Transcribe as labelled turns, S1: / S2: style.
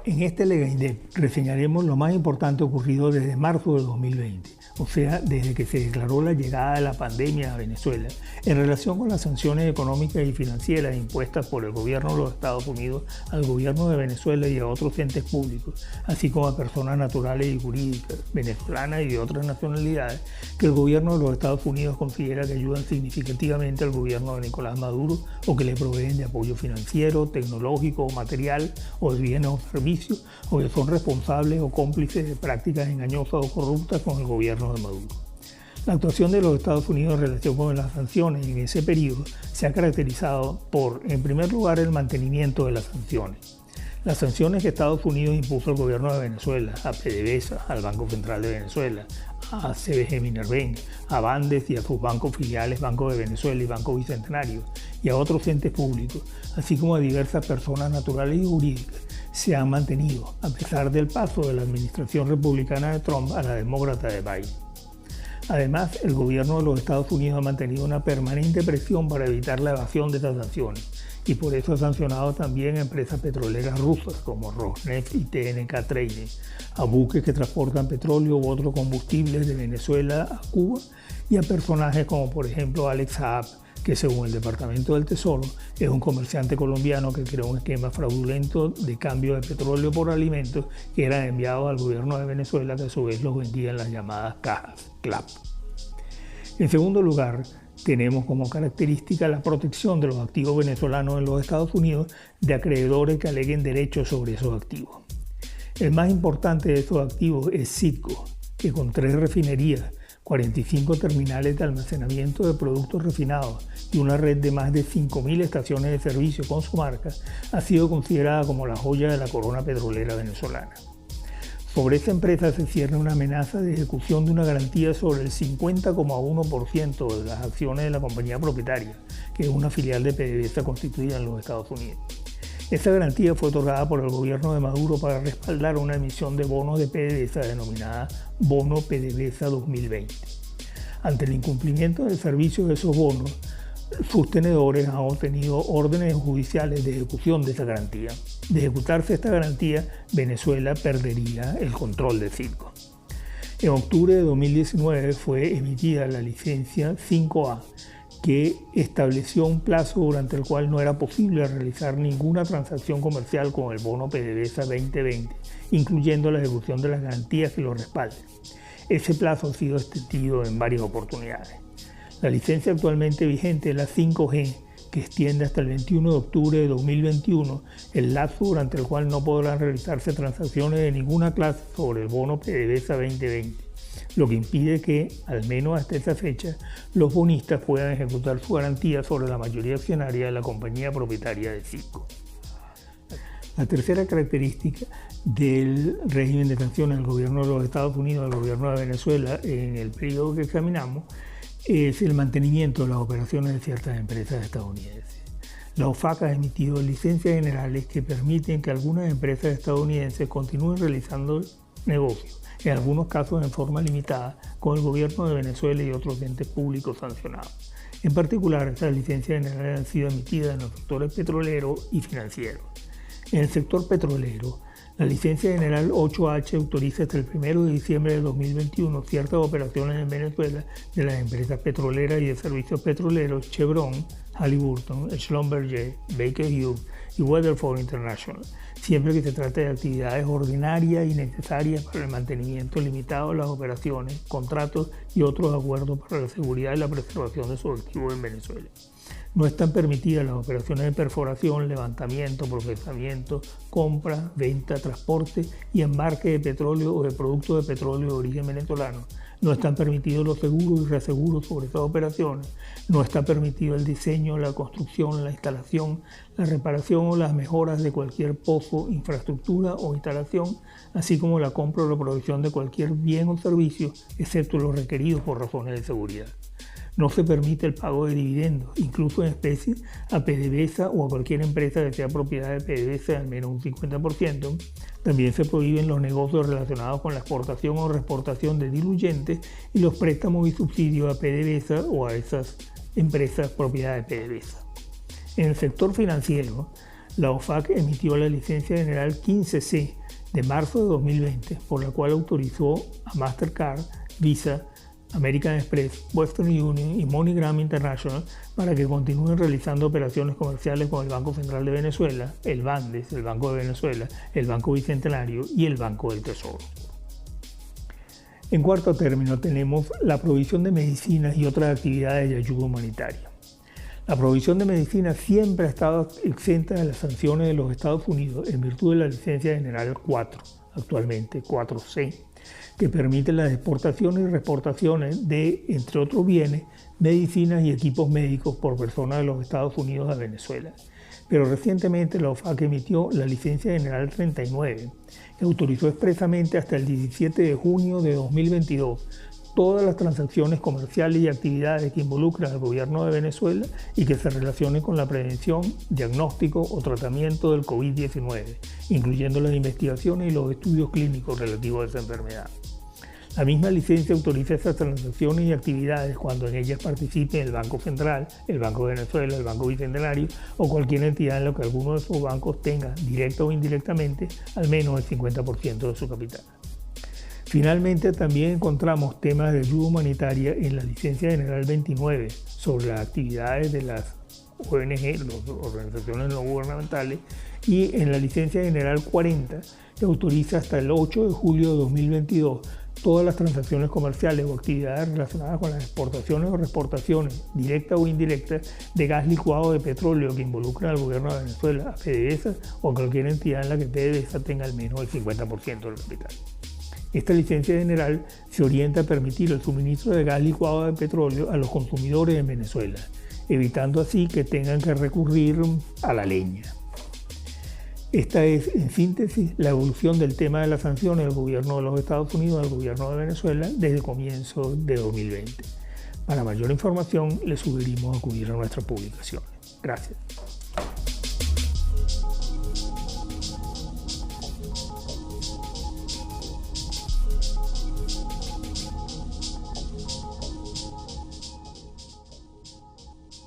S1: En este LegaIndep reseñaremos lo más importante ocurrido desde marzo de 2020, o sea, desde que se declaró la llegada de la pandemia a Venezuela, en relación con las sanciones económicas y financieras impuestas por el gobierno de los Estados Unidos al gobierno de Venezuela y a otros entes públicos, así como a personas naturales y jurídicas, venezolanas y de otras nacionalidades, que el gobierno de los Estados Unidos considera que ayudan significativamente al gobierno de Nicolás Maduro o que le proveen de apoyo financiero, tecnológico o material o de bienes o servicios, o que son responsables o cómplices de prácticas engañosas o corruptas con el gobierno de Maduro. La actuación de los Estados Unidos en relación con las sanciones en ese periodo se ha caracterizado por, en primer lugar, el mantenimiento de las sanciones. Las sanciones que Estados Unidos impuso al gobierno de Venezuela, a PDVSA, al Banco Central de Venezuela, a CBG Minervenga, a Bandes y a sus bancos filiales, Banco de Venezuela y Banco Bicentenario, y a otros entes públicos, así como a diversas personas naturales y jurídicas, se han mantenido, a pesar del paso de la administración republicana de Trump a la demócrata de Biden. Además, el gobierno de los Estados Unidos ha mantenido una permanente presión para evitar la evasión de estas sanciones, y por eso ha sancionado también a empresas petroleras rusas como Rosneft y TNK Trading, a buques que transportan petróleo u otros combustibles de Venezuela a Cuba, y a personajes como por ejemplo Alex Saab, que según el Departamento del Tesoro es un comerciante colombiano que creó un esquema fraudulento de cambio de petróleo por alimentos que eran enviados al gobierno de Venezuela, que a su vez los vendía en las llamadas cajas CLAP. En segundo lugar, tenemos como característica la protección de los activos venezolanos en los Estados Unidos de acreedores que aleguen derechos sobre esos activos. El más importante de esos activos es Citgo, que con 3 refinerías, 45 terminales de almacenamiento de productos refinados y una red de más de 5.000 estaciones de servicio con su marca, ha sido considerada como la joya de la corona petrolera venezolana. Sobre esa empresa se cierne una amenaza de ejecución de una garantía sobre el 50,1% de las acciones de la compañía propietaria, que es una filial de PDVSA constituida en los Estados Unidos. Esta garantía fue otorgada por el gobierno de Maduro para respaldar una emisión de bonos de PDVSA denominada Bono PDVSA 2020. Ante el incumplimiento del servicio de esos bonos, sus tenedores han obtenido órdenes judiciales de ejecución de esa garantía. De ejecutarse esta garantía, Venezuela perdería el control de Citgo. En octubre de 2019 fue emitida la licencia 5A, que estableció un plazo durante el cual no era posible realizar ninguna transacción comercial con el bono PDVSA 2020, incluyendo la ejecución de las garantías que lo respalden. Ese plazo ha sido extendido en varias oportunidades. La licencia actualmente vigente es la 5G, que extiende hasta el 21 de octubre de 2021 el lapso durante el cual no podrán realizarse transacciones de ninguna clase sobre el bono PDVSA 2020. Lo que impide que, al menos hasta esa fecha, los bonistas puedan ejecutar su garantía sobre la mayoría accionaria de la compañía propietaria de Citgo. La tercera característica del régimen de sanciones del gobierno de los Estados Unidos al gobierno de Venezuela en el periodo que examinamos es el mantenimiento de las operaciones de ciertas empresas estadounidenses. La OFAC ha emitido licencias generales que permiten que algunas empresas estadounidenses continúen realizando negocios, en algunos casos en forma limitada, con el gobierno de Venezuela y otros entes públicos sancionados. En particular, estas licencias generales han sido emitidas en los sectores petrolero y financiero. En el sector petrolero, la licencia general 8H autoriza hasta el 1 de diciembre de 2021 ciertas operaciones en Venezuela de las empresas petroleras y de servicios petroleros Chevron, Halliburton, Schlumberger, Baker Hughes y Weatherford International, siempre que se trate de actividades ordinarias y necesarias para el mantenimiento limitado de las operaciones, contratos y otros acuerdos para la seguridad y la preservación de sus activos en Venezuela. No están permitidas las operaciones de perforación, levantamiento, procesamiento, compra, venta, transporte y embarque de petróleo o de productos de petróleo de origen venezolano. No están permitidos los seguros y reaseguros sobre estas operaciones. No está permitido el diseño, la construcción, la instalación, la reparación o las mejoras de cualquier pozo, infraestructura o instalación, así como la compra o la provisión de cualquier bien o servicio, excepto los requeridos por razones de seguridad. No se permite el pago de dividendos, incluso en especie, a PDVSA o a cualquier empresa que sea propiedad de PDVSA de al menos un 50%. También se prohíben los negocios relacionados con la exportación o reexportación de diluyentes y los préstamos y subsidios a PDVSA o a esas empresas propiedad de PDVSA. En el sector financiero, la OFAC emitió la licencia general 15C de marzo de 2020, por la cual autorizó a Mastercard, Visa, American Express, Western Union y MoneyGram International para que continúen realizando operaciones comerciales con el Banco Central de Venezuela, el BANDES, el Banco de Venezuela, el Banco Bicentenario y el Banco del Tesoro. En cuarto término tenemos la provisión de medicinas y otras actividades de ayuda humanitaria. La provisión de medicinas siempre ha estado exenta de las sanciones de los Estados Unidos en virtud de la licencia general 4, actualmente 4C, que permite las exportaciones y reexportaciones de, entre otros bienes, medicinas y equipos médicos por personas de los Estados Unidos a Venezuela. Pero recientemente la OFAC emitió la licencia general 39, que autorizó expresamente hasta el 17 de junio de 2022 todas las transacciones comerciales y actividades que involucran al gobierno de Venezuela y que se relacionen con la prevención, diagnóstico o tratamiento del COVID-19, incluyendo las investigaciones y los estudios clínicos relativos a esa enfermedad. La misma licencia autoriza esas transacciones y actividades cuando en ellas participe el Banco Central, el Banco de Venezuela, el Banco Bicentenario o cualquier entidad en la que alguno de esos bancos tenga, directa o indirectamente, al menos el 50% de su capital. Finalmente, también encontramos temas de ayuda humanitaria en la licencia general 29 sobre las actividades de las ONG, las organizaciones no gubernamentales, y en la licencia general 40, que autoriza hasta el 8 de julio de 2022 todas las transacciones comerciales o actividades relacionadas con las exportaciones o reexportaciones, directas o indirectas, de gas licuado de petróleo que involucran al gobierno de Venezuela, a PDVSA o a cualquier entidad en la que PDVSA tenga al menos el 50% del capital. Esta licencia general se orienta a permitir el suministro de gas licuado de petróleo a los consumidores en Venezuela, evitando así que tengan que recurrir a la leña. Esta es, en síntesis, la evolución del tema de las sanciones del gobierno de los Estados Unidos al gobierno de Venezuela desde el comienzo de 2020. Para mayor información, les sugerimos acudir a nuestras publicaciones. Gracias.